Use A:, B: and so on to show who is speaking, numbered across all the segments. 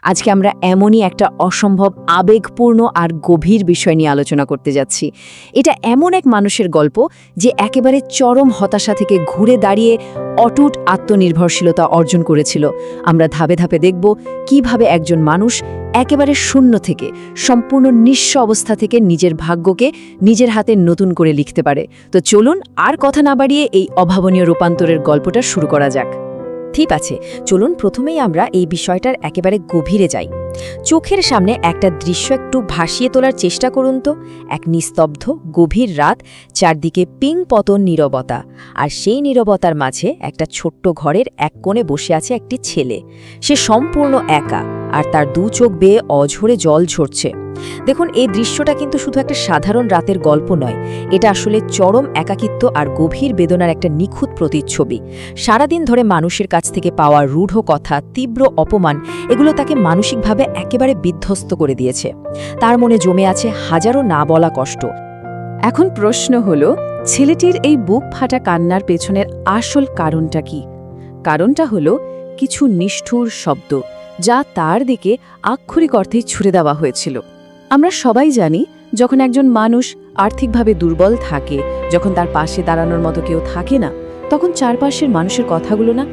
A: আজকে আমরা এমনই একটা অসম্ভব আবেগপূর্ণ আর গভীর বিষয় নিয়ে আলোচনা করতে যাচ্ছি। এটা এমন এক মানুষের গল্প যে একেবারে চরম হতাশা থেকে ঘুরে দাঁড়িয়ে অটুট আত্মনির্ভরশীলতা অর্জন করেছিল। আমরা ধাপে ধাপে দেখব কিভাবে একজন মানুষ একেবারে শূন্য থেকে, সম্পূর্ণ নিঃস্ব অবস্থা থেকে নিজের ভাগ্যকে নিজের হাতে নতুন করে লিখতে পারে। তো চলুন আর কথা না বাড়িয়ে এই অভাবনীয় রূপান্তরের গল্পটা শুরু করা যাক।
B: ঠিক আছে, চলুন প্রথমেই আমরা এই বিষয়টার একেবারে গভীরে যাই। চোখের সামনে একটা দৃশ্য একটু ভাসিয়ে তোলার চেষ্টা করুন তো। এক নিস্তব্ধ গভীর রাত, চারদিকে পিং পতন নীরবতা, আর সেই নীরবতার মাঝে একটা ছোট্ট ঘরের এক কোণে বসে আছে একটি ছেলে। সে সম্পূর্ণ একা, আর তার দু চোখ বেয়ে অঝরে জল ঝরছে। দেখুন, এই দৃশ্যটা কিন্তু শুধু একটা সাধারণ রাতের গল্প নয়, এটা আসলে চরম একাকিত্ব আর গভীর বেদনার একটা নিখুঁত প্রতিচ্ছবি। সারাদিন ধরে মানুষের কাছ থেকে পাওয়া রূঢ় কথা, তীব্র অপমান, এগুলো তাকে মানসিকভাবে একেবারে বিধ্বস্ত করে দিয়েছে। তার মনে জমে আছে হাজারো না বলা কষ্ট।
A: এখন প্রশ্ন হলো, ছেলেটির এই বুক ফাটা কান্নার পেছনের আসল কারণটা কি? কারণটা হলো কিছু নিষ্ঠুর শব্দ, যা তার দিকে আক্ষরিক অর্থেই ছুড়ে দেওয়া হয়েছিল। আমরা সবাই জানি, যখন একজন মানুষ আর্থিকভাবে দুর্বল থাকে, যখন তার পাশে দাঁড়ানোর মতো কেউ থাকে না, তখন চারপাশের মানুষের কথাগুলো না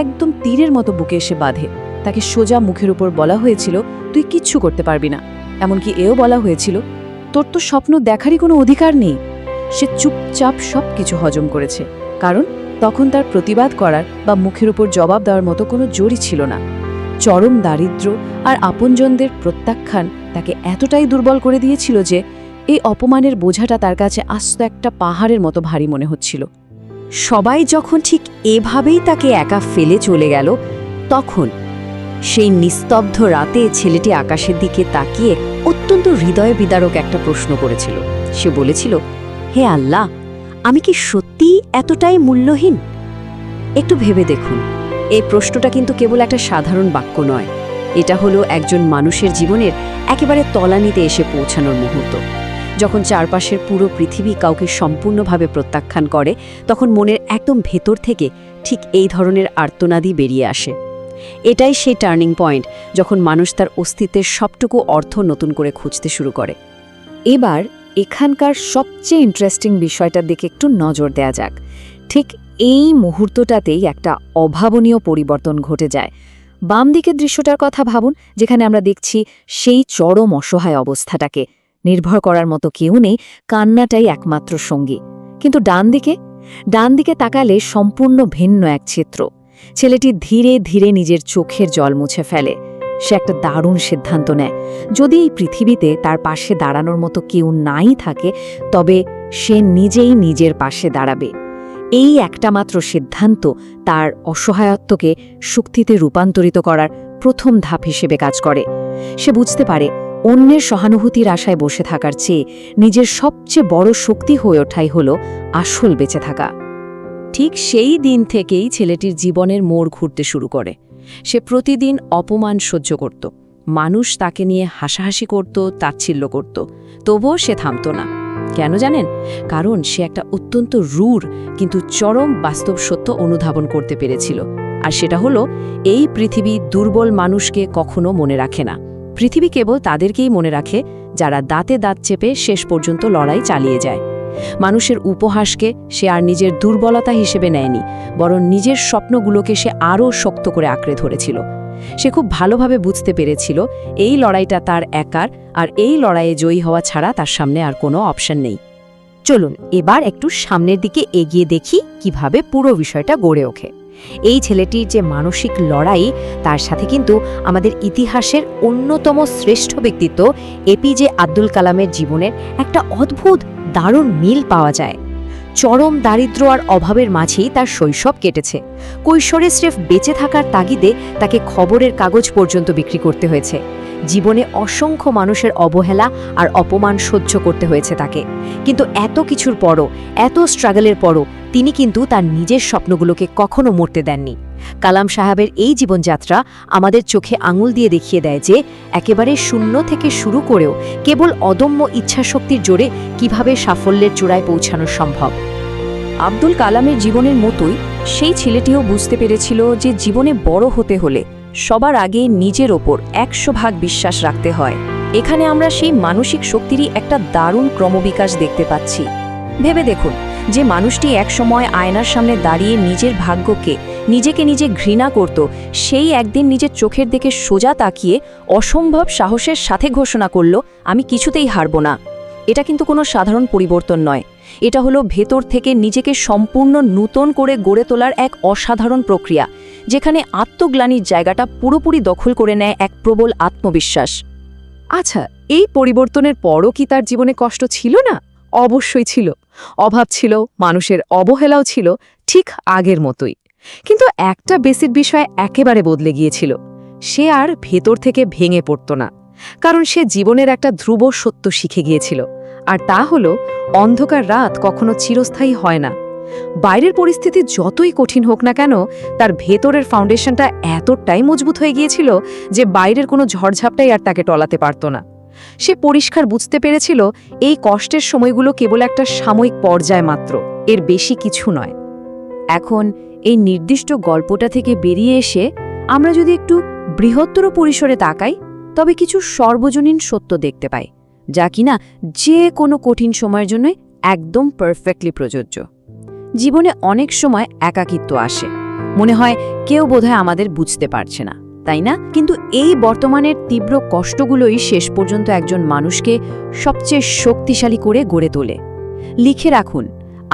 A: একদম তীরের মতো বুকে এসে বাঁধে। তাকে সোজা মুখের উপর বলা হয়েছিল, তুই কিচ্ছু করতে পারবি না। এমনকি এও বলা হয়েছিল, তোর তো স্বপ্ন দেখারই কোনো অধিকার নেই। সে চুপচাপ সব কিছু হজম করেছে, কারণ তখন তার প্রতিবাদ করার বা মুখের উপর জবাব দেওয়ার মতো কোনো জোরই ছিল না। চরম দারিদ্র্য আর আপনজনদের প্রত্যাখ্যান তাকে এতটাই দুর্বল করে দিয়েছিল যে এই অপমানের বোঝাটা তার কাছে আস্ত একটা পাহাড়ের মতো ভারী মনে হচ্ছিল।
B: সবাই যখন ঠিক এভাবেই তাকে একা ফেলে চলে গেল, তখন সেই নিস্তব্ধ রাতে ছেলেটি আকাশের দিকে তাকিয়ে অত্যন্ত হৃদয় বিদারক একটা প্রশ্ন করেছিল। সে বলেছিল, হে আল্লাহ, আমি কি সত্যিই এতটাই মূল্যহীন? একটু ভেবে দেখুন, এই প্রশ্নটা কিন্তু কেবল একটা সাধারণ বাক্য নয়, এটা হলো একজন মানুষের জীবনের একেবারে তলানিতে এসে পৌঁছানোর মুহূর্ত। যখন চারপাশের পুরো পৃথিবী কাউকে সম্পূর্ণভাবে প্রত্যাখ্যান করে, তখন মনের একদম ভেতর থেকে ঠিক এই ধরনের আর্তনাদই বেরিয়ে আসে। এটাই সেই টার্নিং পয়েন্ট, যখন মানুষ তার অস্তিত্বের সবটুকু অর্থ নতুন করে খুঁজতে শুরু করে।
A: এবার এখানকার সবচেয়ে ইন্টারেস্টিং বিষয়টার দিকে একটু নজর দেয়া যাক। ঠিক এই মুহূর্তটাতেই একটা অভাবনীয় পরিবর্তন ঘটে যায়। বাম দিকের দৃশ্যটার কথা ভাবুন, যেখানে আমরা দেখছি সেই চরম অসহায় অবস্থাটাকে। নির্ভর করার মতো কেউ নেই, কান্নাটাই একমাত্র সঙ্গী। কিন্তু ডান দিকে তাকালে সম্পূর্ণ ভিন্ন এক চিত্র। ছেলেটি ধীরে ধীরে নিজের চোখের জল মুছে ফেলে। সে একটা দারুণ সিদ্ধান্ত নেয়। যদি এই পৃথিবীতে তার পাশে দাঁড়ানোর মতো কেউ নাই থাকে, তবে সে নিজেই নিজের পাশে দাঁড়াবে। এই একটা মাত্র সিদ্ধান্ত তার অসহায়ত্বকে শক্তিতে রূপান্তরিত করার প্রথম ধাপ হিসেবে কাজ করে। সে বুঝতে পারে, অন্যের সহানুভূতির আশায় বসে থাকার চেয়ে নিজের সবচেয়ে বড় শক্তি হয়ে ওঠাই হল আসল বেঁচে থাকা। ঠিক সেই দিন থেকেই ছেলেটির জীবনের মোড় ঘুরতে শুরু করে। সে প্রতিদিন অপমান সহ্য করত, মানুষ তাকে নিয়ে হাসাহাসি করত, তাচ্ছিল্য করত, তবুও সে থামত না। কেন জানেন? কারণ সে একটা অত্যন্ত রূঢ় কিন্তু চরম বাস্তব সত্য অনুধাবন করতে পেরেছিল। আর সেটা হলো, এই পৃথিবী দুর্বল মানুষকে কখনো মনে রাখে না। পৃথিবী কেবল তাদেরকেই মনে রাখে যারা দাঁতে দাঁত চেপে শেষ পর্যন্ত লড়াই চালিয়ে যায়। মানুষের উপহাসকে সে আর নিজের দুর্বলতা হিসেবে নেয়নি, বরং নিজের স্বপ্নগুলোকে সে আরও শক্ত করে আঁকড়ে ধরেছিল। সে খুব ভালোভাবে বুঝতে পেরেছিল, এই লড়াইটা তার একার, আর এই লড়াইয়ে জয়ী হওয়া ছাড়া তার সামনে আর কোনো অপশন নেই।
B: চলুন এবার একটু সামনের দিকে এগিয়ে দেখি কিভাবে পুরো বিষয়টা গড়ে ওঠে। এই ছেলেটির যে মানসিক লড়াই, তার সাথে কিন্তু আমাদের ইতিহাসের অন্যতম শ্রেষ্ঠ ব্যক্তিত্ব এপিজে আব্দুল কালামের জীবনের একটা অদ্ভুত দারুণ মিল পাওয়া যায়। চরম দারিদ্র্য আর অভাবের মাঝেই তার শৈশব কেটেছে। কৈশোরে স্রেফ বেঁচে থাকার তাগিদে তাকে খবরের কাগজ পর্যন্ত বিক্রি করতে হয়েছে। জীবনে অসংখ্য মানুষের অবহেলা আর অপমান সহ্য করতে হয়েছে তাকে। কিন্তু এত কিছুর পরও, এত স্ট্রাগলের পরও তিনি কিন্তু তার নিজের স্বপ্নগুলোকে কখনো মরতে দেননি। কালাম সাহেবের এই জীবনযাত্রা আমাদের চোখে আঙুল দিয়ে দেখিয়ে দেয় যে একেবারে শূন্য থেকে শুরু করেও কেবল অদম্য ইচ্ছাশক্তির জোরে কিভাবে সাফল্যের চূড়ায় পৌঁছানো সম্ভব।
A: আব্দুল কালামের জীবনের মতোই সেই ছেলেটিও বুঝতে পেরেছিল যে জীবনে বড় হতে হলে
C: সবার আগে নিজের ওপর 100% বিশ্বাস রাখতে হয়। এখানে আমরা সেই মানসিক শক্তিরই একটা দারুণ ক্রমবিকাশ দেখতে পাচ্ছি। ভেবে দেখুন, যে মানুষটি একসময় আয়নার সামনে দাঁড়িয়ে নিজের ভাগ্যকে নিজেকে নিজে ঘৃণা করত, সেই একদিন নিজের চোখের দিকে সোজা তাকিয়ে অসম্ভব সাহসের সাথে ঘোষণা করল, আমি কিছুতেই হারব না। এটা কিন্তু কোনো সাধারণ পরিবর্তন নয়, এটা হলো ভেতর থেকে নিজেকে সম্পূর্ণ নূতন করে গড়ে তোলার এক অসাধারণ প্রক্রিয়া, যেখানে আত্মগ্লানির জায়গাটা পুরোপুরি দখল করে নেয় এক প্রবল আত্মবিশ্বাস।
A: আচ্ছা, এই পরিবর্তনের পরও কি তার জীবনে কষ্ট ছিল না? অবশ্যই ছিল। অভাব ছিল, মানুষের অবহেলাও ছিল, ঠিক আগের মতোই। কিন্তু একটা বেসিক বিষয় একেবারে বদলে গিয়েছিল। সে আর ভেতর থেকে ভেঙে পড়ত না, কারণ সে জীবনের একটা ধ্রুব সত্য শিখে গিয়েছিল। আর তা হলো, অন্ধকার রাত কখনো চিরস্থায়ী হয় না। বাইরের পরিস্থিতি যতই কঠিন হোক না কেন, তার ভেতরের ফাউন্ডেশনটা এতটাই মজবুত হয়ে গিয়েছিল যে বাইরের কোনো ঝড়ঝাপটাই আর তাকে টলাতে পারত না। সে পরিষ্কার বুঝতে পেরেছিল এই কষ্টের সময়গুলো কেবল একটা সাময়িক পর্যায় মাত্র, এর বেশি কিছু নয়।
C: এখন এই নির্দিষ্ট গল্পটা থেকে বেরিয়ে এসে আমরা যদি একটু বৃহত্তর পরিসরে তাকাই, তবে কিছু সর্বজনীন সত্য দেখতে পাই, যা কিনা যে কোনো কঠিন সময়ের জন্য একদম পারফেক্টলি প্রযোজ্য। জীবনে অনেক সময় একাকিত্ব আসে, মনে হয় কেউ বোধহয় আমাদের বুঝতে পারছে না, তাই না? কিন্তু এই বর্তমানের তীব্র কষ্টগুলোই শেষ পর্যন্ত একজন মানুষকে সবচেয়ে শক্তিশালী করে গড়ে তোলে। লিখে রাখুন,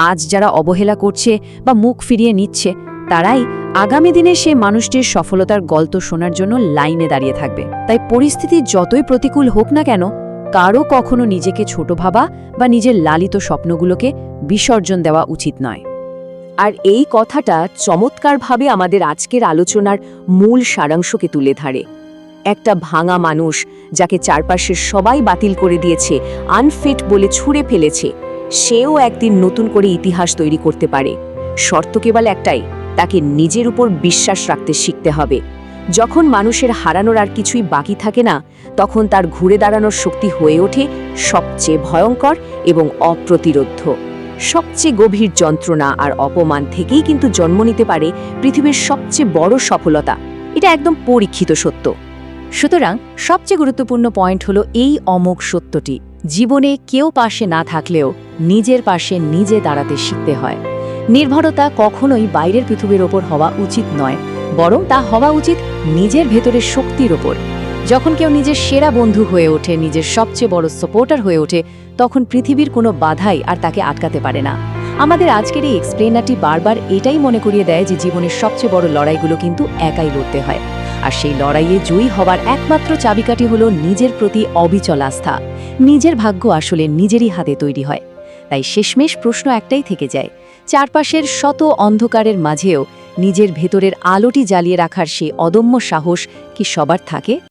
C: আজ যারা অবহেলা করছে বা মুখ ফিরিয়ে নিচ্ছে, তারাই আগামী দিনে সে মানুষটির সফলতার গল্প শোনার জন্য লাইনে দাঁড়িয়ে থাকবে। তাই পরিস্থিতি যতই প্রতিকূল হোক না কেন, কারও কখনো নিজেকে ছোট ভাবা বা নিজের লালিত স্বপ্নগুলোকে বিসর্জন দেওয়া উচিত নয়। আর এই কথাটা চমৎকারভাবে আমাদের আজকের আলোচনার মূল সারাংশকে তুলে ধরে। একটা ভাঙা মানুষ, যাকে চারপাশের সবাই বাতিল করে দিয়েছে, আনফিট বলে ছুঁড়ে ফেলেছে, সেও একদিন নতুন করে ইতিহাস তৈরি করতে পারে। শর্ত কেবল একটাই, তাকে নিজের উপর বিশ্বাস রাখতে শিখতে হবে। যখন মানুষের হারানোর আর কিছুই বাকি থাকে না, তখন তার ঘুরে দাঁড়ানোর শক্তি হয়ে ওঠে সবচেয়ে ভয়ঙ্কর এবং অপ্রতিরোধ্য। সবচেয়ে গভীর যন্ত্রণা আর অপমান থেকেই কিন্তু জন্ম নিতে পারে পৃথিবীর সবচেয়ে বড় সফলতা। এটা একদম পরীক্ষিত সত্য। সুতরাং সবচেয়ে গুরুত্বপূর্ণ পয়েন্ট হলো এই অমোঘ সত্যটি, জীবনে কেউ পাশে না থাকলেও নিজের পাশে নিজে দাঁড়াতে শিখতে হয়। নির্ভরতা কখনোই বাইরের পৃথিবীর ওপর হওয়া উচিত নয়, বরং তা হওয়া উচিত নিজের ভেতরের শক্তির ওপর। যখন কেউ নিজের সেরা বন্ধু হয়ে ওঠে, নিজের সবচেয়ে বড় সাপোর্টার হয়ে ওঠে, তখন পৃথিবীর কোনো বাধাই আর তাকে আটকাতে পারে না। আমাদের আজকের এই এক্সপ্লেনারটি বারবার এটাই মনে করিয়ে দেয় যে জীবনের সবচেয়ে বড় লড়াইগুলো কিন্তু একাই লড়তে হয়। আর সেই লড়াইয়ে জয়ী হবার একমাত্র চাবিকাঠি হলো নিজের প্রতি অবিচল আস্থা। নিজের ভাগ্য আসলে নিজেরই হাতে তৈরি হয়। তাই শেষমেশ প্রশ্ন একটাই থেকে যায়, চারপাশের শত অন্ধকারের মাঝেও নিজের ভেতরের আলোটি জ্বালিয়ে রাখার সেই অদম্য সাহস কি সবার থাকে?